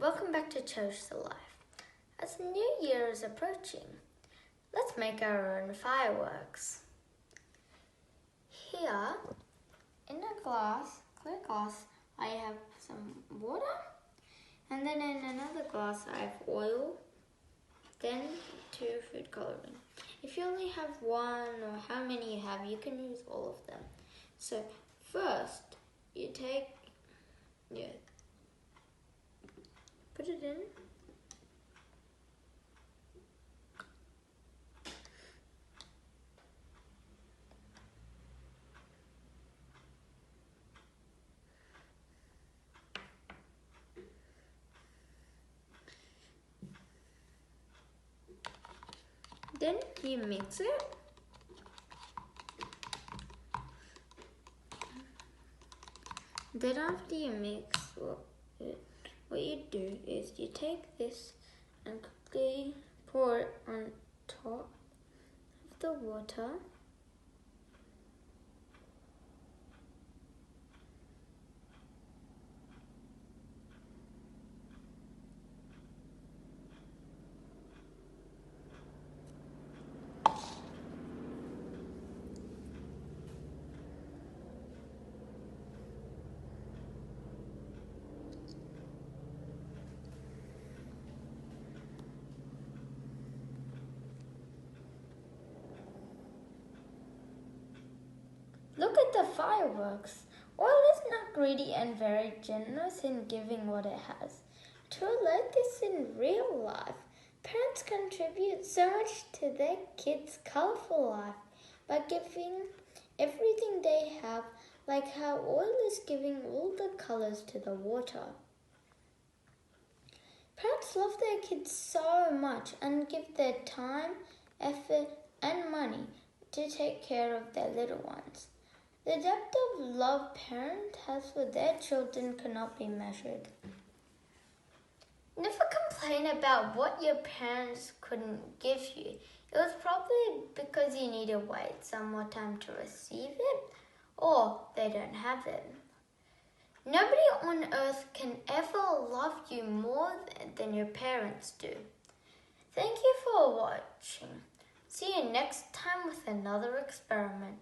welcome back to Cherish the Life. As the new year is approaching, let's make our own fireworks. Here, in a clear glass, I have some water, and then in another glass I have oil, then 2 food coloring. If you only have one or how many you have, you can use all of them. So first, you take, put it in. Then you mix it. Then after you mix what you do is you take this and quickly pour it on top of the water. Look at the fireworks. Oil is not greedy and very generous in giving what it has. To relate this in real life, parents contribute so much to their kids' colorful life by giving everything they have, like how oil is giving all the colors to the water. Parents love their kids so much and give their time, effort, and money to take care of their little ones. The depth of love parents have for their children cannot be measured. Never complain about what your parents couldn't give you. It was probably because you need to wait some more time to receive it, or they don't have it. Nobody on earth can ever love you more than your parents do. Thank you for watching. See you next time with another experiment.